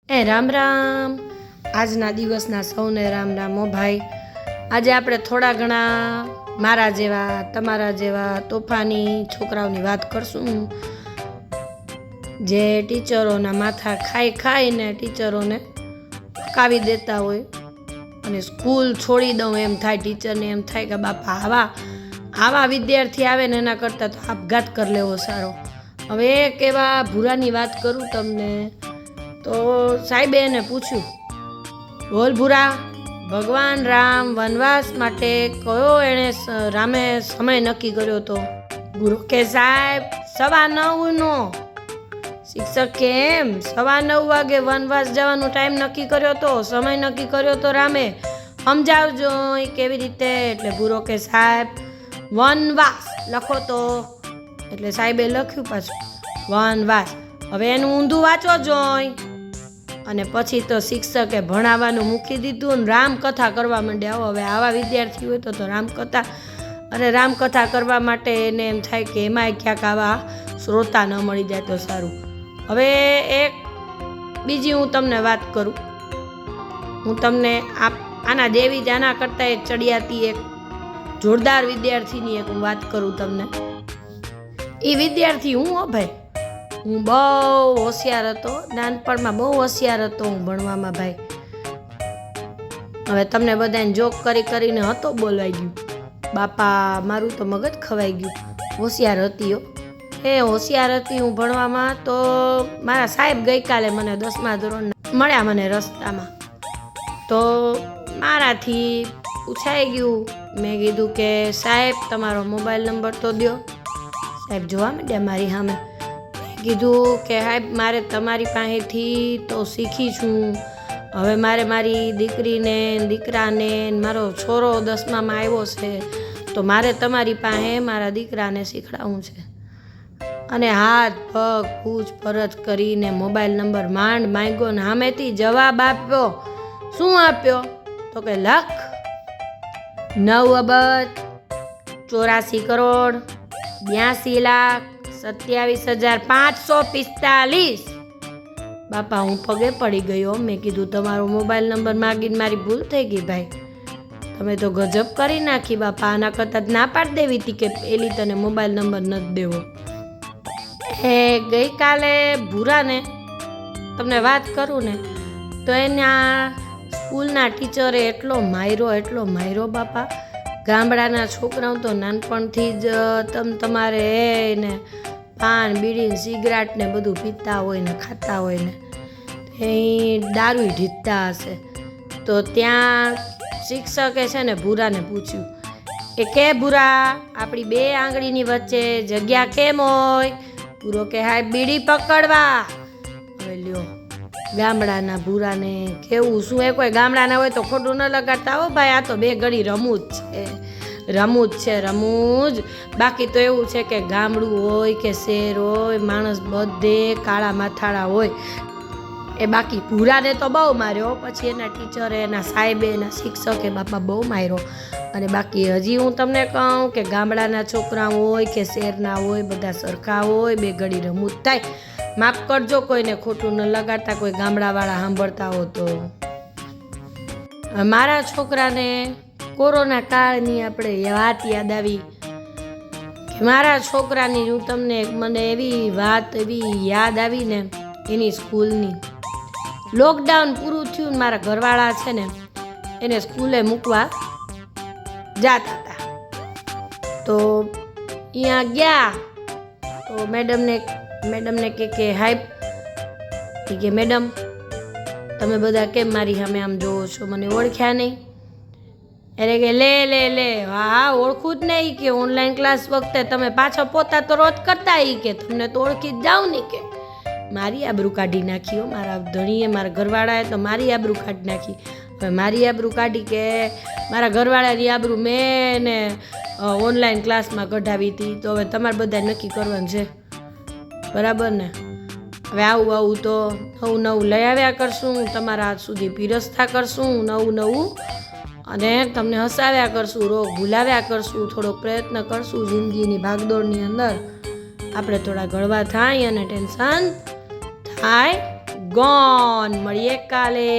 એ રામ રામ. આજના દિવસના સૌને રામ રામ. હો ભાઈ, આજે આપણે થોડા ઘણા મારા જેવા તમારા જેવા તોફાની છોકરાઓની વાત કરશું, જે ટીચરોના માથા ખાઈને ટીચરોને પકાવી દેતા હોય અને સ્કૂલ છોડી દઉં એમ થાય. ટીચરને એમ થાય કે બાપા આવા વિદ્યાર્થી આવે ને એના કરતાં તો આપઘાત કરી લેવો સારો. હવે એક એવા ભૂરાની વાત કરું તમને. તો સાહેબે એને પૂછ્યું, બોલ ભૂરા, ભગવાન રામ વનવાસ માટે કયો એણે રામે સમય નક્કી કર્યો હતો? ભૂરો કે સાહેબ 9:15. શિક્ષક કે એમ 9:15 વાગે વનવાસ જવાનો ટાઈમ નક્કી કર્યો હતો, સમય નક્કી કર્યો હતો રામે, સમજાવજો એ કેવી રીતે? એટલે ભૂરો કે સાહેબ વનવાસ લખો તો. એટલે સાહેબે લખ્યું પાછું વનવાસ. હવે એનું ઊંધું વાંચો જોઈ. અને પછી તો શિક્ષકે ભણાવવાનું મૂકી દીધું ને રામકથા કરવા માંડ્યા. હવે આવા વિદ્યાર્થી હોય તો રામકથા કરવા માટે એને એમ થાય કે એમાંય ક્યાંક આવા શ્રોતા ન મળી જાય તો સારું. હવે એક બીજી હું તમને વાત કરું. હું તમને આના જેવી જ આના કરતાં એક ચડિયાતી એક જોરદાર વિદ્યાર્થીની એક હું વાત કરું તમને. એ વિદ્યાર્થી હું હો ભાઈ, હું બહુ હોશિયાર હતો, નાનપણમાં બહુ હોશિયાર હતો હું ભણવામાં ભાઈ. હવે તમને બધાને જોક કરીને હતો બોલવાઈ ગયું. બાપા મારું તો મગજ ખવાઈ ગયું. હોશિયાર હતી હો, હોશિયાર હતી હું ભણવામાં. તો મારા સાહેબ ગઈકાલે મને 10મા ધોરણના મળ્યા મને રસ્તામાં. તો મારાથી પૂછાઈ ગયું. મેં કીધું કે સાહેબ તમારો મોબાઈલ નંબર તો દો. સાહેબ જોવા માંડ્યા મારી સામે. કીધું કે સાહેબ મારે તમારી પાસેથી તો શીખી છું, હવે મારે મારી દીકરીને દીકરાને મારો છોરો 10મામાં આવ્યો છે, તો મારે તમારી પાસે મારા દીકરાને શીખડાવવું છે. અને હાથ પગ પૂછપરછ કરીને મોબાઈલ નંબર માંડ માંગ્યો ને સામેથી જવાબ આપ્યો. શું આપ્યો? તો કે લખ 9,82,82,27,545. બાપા હું પગે પડી ગયો. મેં કીધું તમારો મોબાઈલ નંબર માગીને મારી ભૂલ થઈ ગઈ ભાઈ, તમે તો ગજબ કરી નાખી બાપા. આના કરતાં ના પાડી દેવી હતી કે પેલી તને મોબાઈલ નંબર નથી દેવો. ગઈકાલે ભૂરાને તમને વાત કરું ને તો એના સ્કૂલના ટીચરે એટલો માર્યો બાપા. ગામડાના છોકરાઓ તો નાનપણથી જ તમારે એને પાન બીડી સિગરેટ ને બધું પીતા હોય ને ખાતા હોય ને એ દારૂ ઢીકતા હશે. તો ત્યાં શિક્ષકે છે ને ભૂરાને પૂછ્યું કે ભૂરા, આપણી 2 આંગળીની વચ્ચે જગ્યા કેમ હોય? ભૂરો કે હાય બીડી પકડવા. હવે લ્યો, ગામડાના ભૂરાને કેવું શું? એ કોઈ ગામડાના હોય તો ખોટું ન લગાડતા હો ભાઈ. આ તો 2 ઘડી રમૂજ છે. બાકી તો એવું છે કે ગામડું હોય કે શહેર હોય, માણસ બધે કાળા માથાળા હોય. એ બાકી ભૂરાને તો બહુ માર્યો. પછી એના ટીચરે, એના સાહેબે, એના શિક્ષકે બાપા બહુ માર્યો. અને બાકી હજી હું તમને કહું કે ગામડાના છોકરા હોય કે શહેરના હોય, બધા સરખા હોય, 2 ઘડી રમૂજ થાય. માફ કરજો કોઈને ખોટું ન લગાડતા, કોઈ ગામડાવાળા સાંભળતા હો તો. મારા છોકરાને કોરોના કાળની આપણે વાત યાદ આવી કે મારા છોકરાની હું તમને મને એવી યાદ આવી ને એની સ્કૂલની. લોકડાઉન પૂરું થયું ને મારા ઘરવાળા છે ને એને સ્કૂલે મૂકવા જતા હતા. તો અહીંયા ગયા તો મેડમને કે હાય કે મેડમ તમે બધા કેમ મારી સામે આમ જોવો છો, મને ઓળખ્યા નહીં? એટલે કે લે હા ઓળખું જ નહીં કે ઓનલાઈન ક્લાસ વખતે તમે પાછો પોતા તો રોજ કરતા કે તમને તો ઓળખી જ જાઉં નહીં. કે મારી આબરૂ કાઢી નાખી હો મારા ધણીએ, મારા ઘરવાળાએ તો મારી આબરૂ કાઢી નાખી. હવે મારી આબરૂ કાઢી કે મારા ઘરવાળાની આબરૂ મેં ને ઓનલાઈન ક્લાસમાં કઢાવી હતી. તો હવે તમારે બધા નક્કી કરવાનું છે, બરાબર ને? હવે આવું તો નવું લઈ આવ્યા કરશું, તમારા હાથ સુધી પીરસતા કરશું નવું, અને તમને હસાવ્યા કરશું, રોગ ભૂલાવ્યા કરશું, થોડો પ્રયત્ન કરશું જિંદગીની ભાગદોડની અંદર આપણે થોડા ગળવા થાય અને ટેન્શન થાય ગોન. મળીએ કાલે.